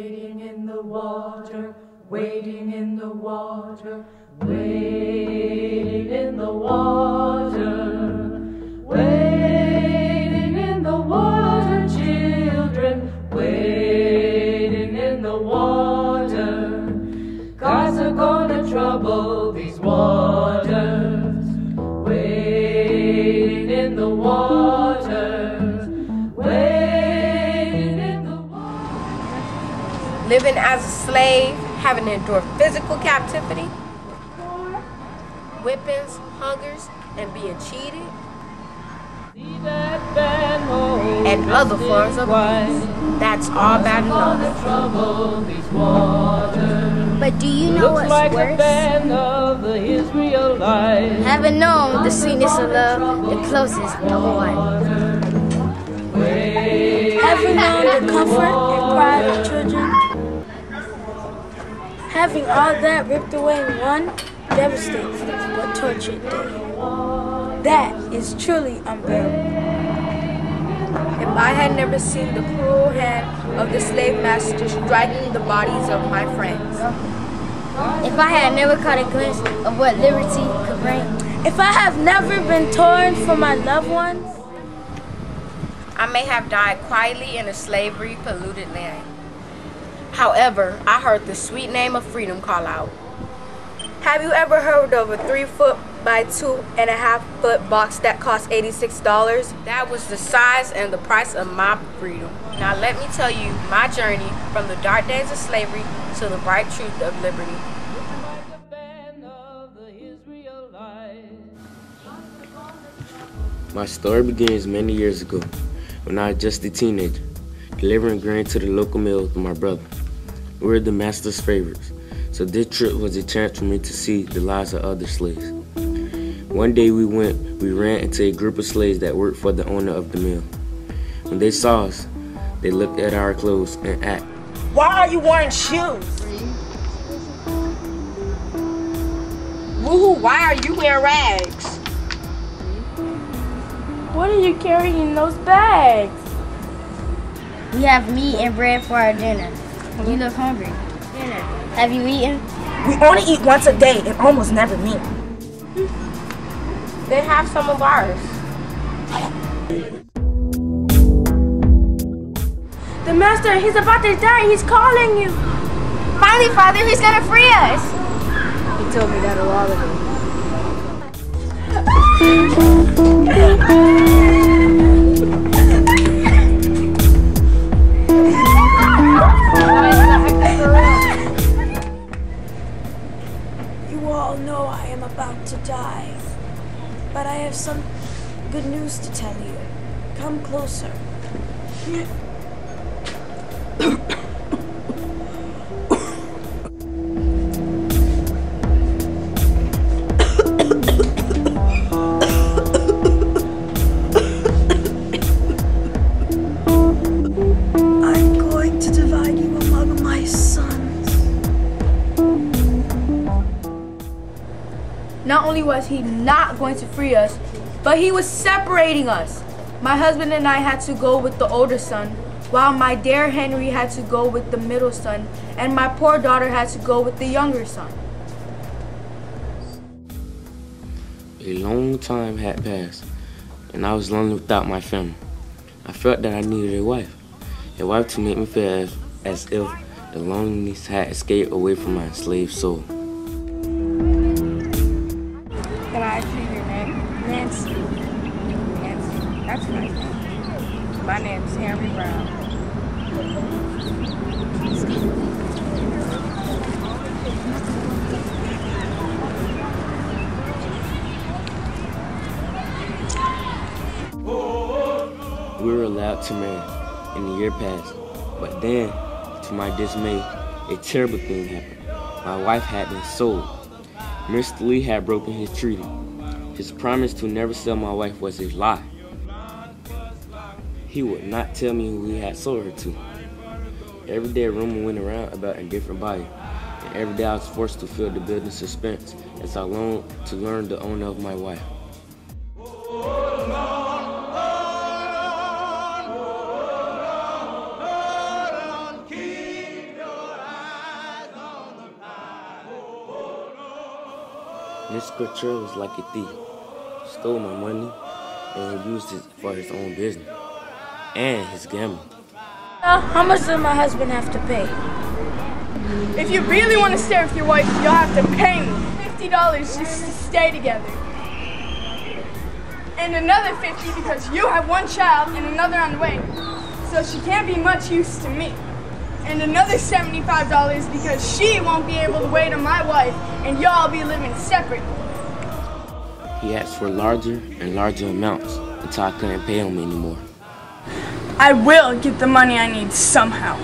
Wading in the water, wading in the water, wading in the water, wading in the water, children, wading in the water. Gods are gonna trouble these waters, wading in the waters, wading in the water. Living as a slave, having to endure physical captivity, whippings, hungers, and being cheated, and other forms of abuse. That's all bad enough. But do you know what's worse? Having known the sweetness of love, the closest of one. Having known the comfort and pride of children. Having all that ripped away in one devastating but tortured day. That is truly unbearable. If I had never seen the cruel hand of the slave master striking the bodies of my friends. If I had never caught a glimpse of what liberty could bring. If I have never been torn from my loved ones. I may have died quietly in a slavery polluted land. However, I heard the sweet name of freedom call out. Have you ever heard of a 3-foot by 2.5-foot box that cost $86? That was the size and the price of my freedom. Now let me tell you my journey from the dark days of slavery to the bright truth of liberty. My story begins many years ago when I was just a teenager, delivering grain to the local mill with my brother. We were the master's favorites, so this trip was a chance for me to see the lives of other slaves. One day we ran into a group of slaves that worked for the owner of the mill. When they saw us, they looked at our clothes and asked, "Why are you wearing shoes?" Woohoo, why are you wearing rags? What are you carrying in those bags? We have meat and bread for our dinner. You look hungry. Dinner. Have you eaten? We only eat once a day and almost never meat. They have some of ours. The master, he's about to die. He's calling you. Finally, Father, he's gonna free us. He told me that a while ago. You all know I am about to die, but I have some good news to tell you. Come closer. I'm going to divide you among my sons. Not only was he not going to free us, but he was separating us. My husband and I had to go with the older son, while my dear Henry had to go with the middle son, and my poor daughter had to go with the younger son. A long time had passed, and I was lonely without my family. I felt that I needed a wife to make me feel as if the loneliness had escaped away from my enslaved soul. Can I ask you your name? Nancy. Nancy. That's a nice name. My name's Henry Brown. We were allowed to marry, and the year passed. But then, to my dismay, a terrible thing happened. My wife had been sold. Mr. Lee had broken his treaty. His promise to never sell my wife was a lie. He would not tell me who he had sold her to. Every day a rumor went around about a different buyer, and every day I was forced to feel the building suspense as I longed to learn the owner of my wife. Mr. Cottrell was like a thief. Stole my money and used it for his own business and his gambling. How much does my husband have to pay? If you really want to stay with your wife, you'll have to pay me $50 just to stay together. And another $50 because you have one child and another on the way, so she can't be much use to me. And another $75 because she won't be able to wait on my wife and y'all be living separate. He asked for larger and larger amounts until I couldn't pay him anymore. I will get the money I need somehow.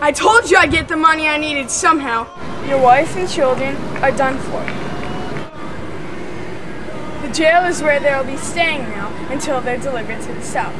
I told you I'd get the money I needed somehow. Your wife and children are done for. The jail is where they'll be staying now until they're delivered to the South.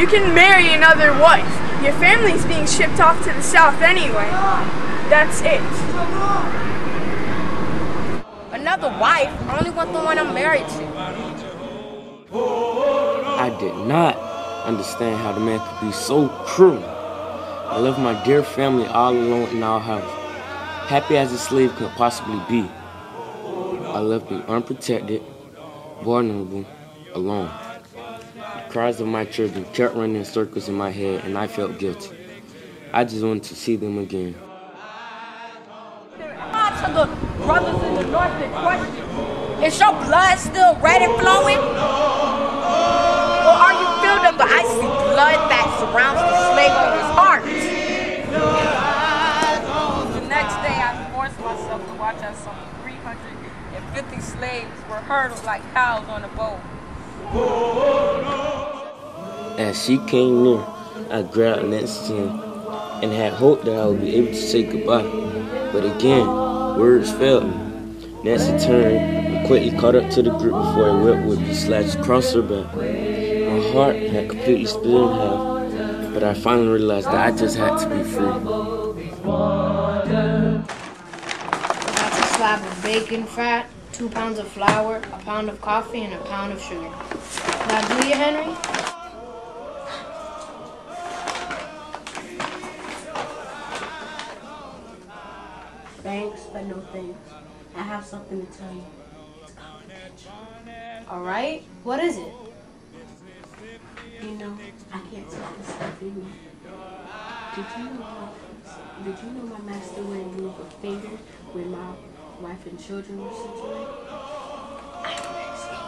You can marry another wife. Your family's being shipped off to the South anyway. That's it. Another wife? I only want the one I'm married to. I did not understand how the man could be so cruel. I left my dear family all alone in our house, happy as a slave could possibly be. I left me unprotected, vulnerable, alone. The cries of my children kept running in circles in my head, and I felt guilty. I just wanted to see them again. To the brothers in the north in question, is your blood still red and flowing? Or are you filled of the icy blood that surrounds the slave owner's heart? The next day I forced myself to watch as some 350 slaves were herded like cows on a boat. As she came near, I grabbed Nancy's hand and had hoped that I would be able to say goodbye. But again, words failed me. Nancy turned and quickly caught up to the group before a whip would be slashed across her back. My heart had completely split in half, but I finally realized that I just had to be free. That's a slab of bacon fat, 2 pounds of flour, a pound of coffee, and a pound of sugar. Now do you, Henry? Thanks, but no thanks. I have something to tell you. Alright, what is it? You know, I can't take this stuff anymore. Did you know my master wouldn't move a finger when my wife and children were situated? I'm risky.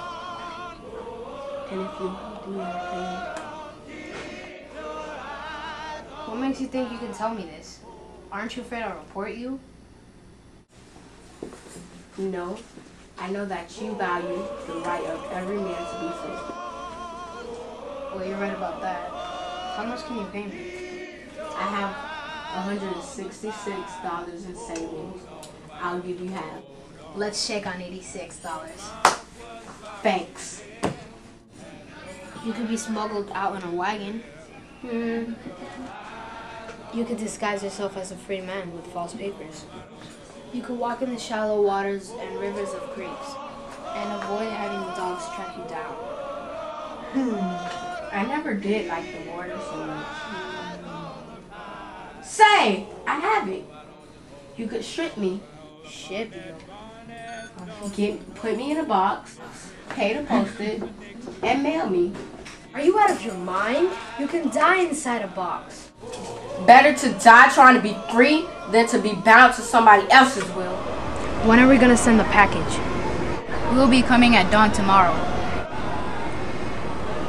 And if you hold me, I'll pay you. What makes you think you can tell me this? Aren't you afraid I'll report you? No, I know that you value the right of every man to be free. Well, you're right about that. How much can you pay me? I have $166 in savings. I'll give you half. Let's check on $86. Thanks. You could be smuggled out in a wagon. You could disguise yourself as a free man with false papers. You could walk in the shallow waters and rivers of creeks and avoid having the dogs track you down. I never did like the water so much. Say, I have it. You could strip me. Ship you. Put me in a box, pay to post it, and mail me. Are you out of your mind? You can die inside a box. Better to die trying to be free than to be bound to somebody else's will. When are we going to send the package? We'll be coming at dawn tomorrow.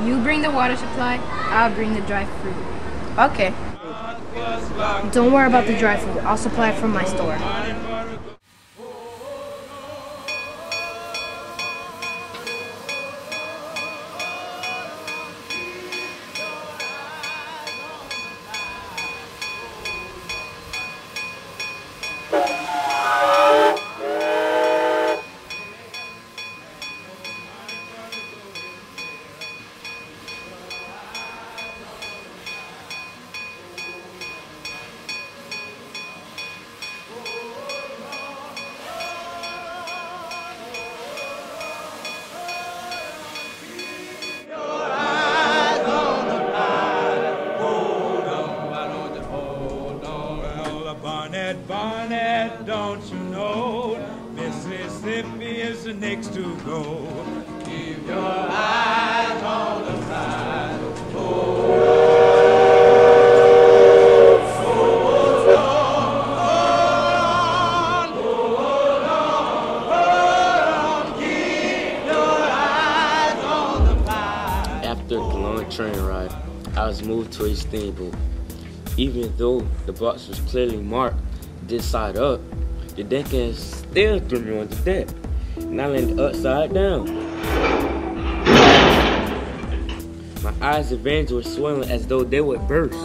You bring the water supply, I'll bring the dry fruit. Okay. Don't worry about the dry fruit. I'll supply it from my store. is the next to go. Keep your eyes on the prize. After the long train ride, I was moved to a steamboat. Even though the box was clearly marked this side up, the deckhand still threw me on the deck, and I landed upside down. My eyes and veins were swelling as though they would burst.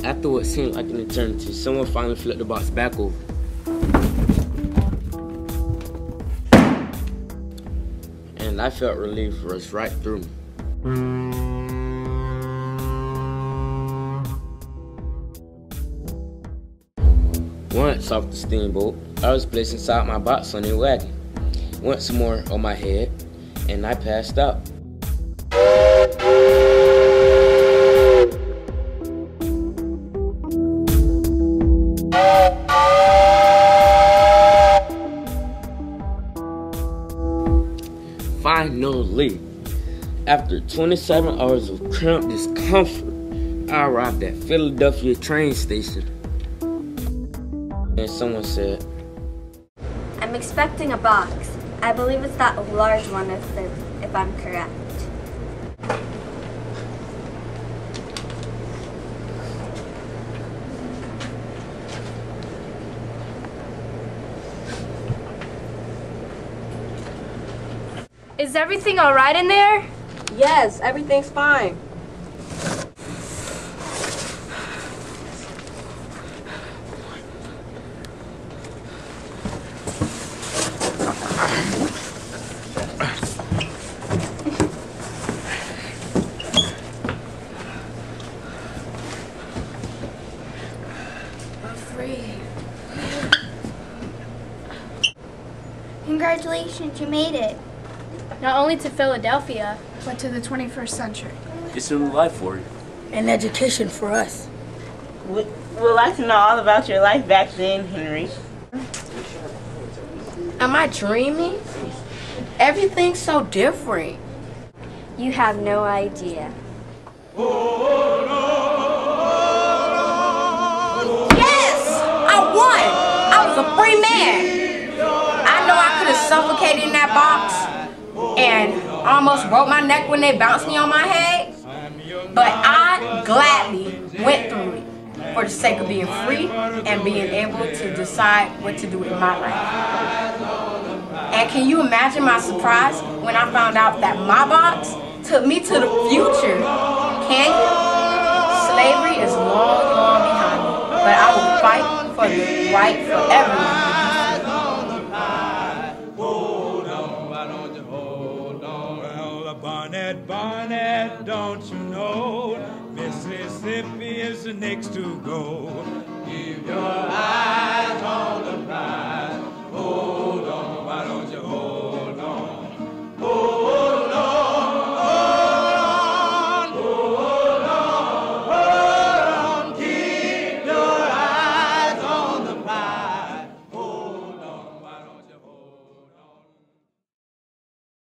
After what seemed like an eternity, someone finally flipped the box back over. And I felt relief rush right through me. Once off the steamboat, I was placed inside my box on a wagon. Once more on my head, and I passed out. Finally, after 27 hours of cramped discomfort, I arrived at Philadelphia train station. And someone said, I'm expecting a box. I believe it's that large one if I'm correct. Is everything all right in there? Yes, everything's fine. Congratulations, you made it. Not only to Philadelphia, but to the 21st century. It's a new life for you. An education for us. We'd like to know all about your life back then, Henry. Am I dreaming? Everything's so different. You have no idea. Yes! I won! I was a free man! I know I could have suffocated in that box and almost broke my neck when they bounced me on my head, but I gladly went through it for the sake of being free and being able to decide what to do with my life. And can you imagine my surprise when I found out that my box took me to the future? Can you? Slavery is long, long behind me, but I will fight for the right for everyone. Barnett, don't you know? Mississippi is the next to go.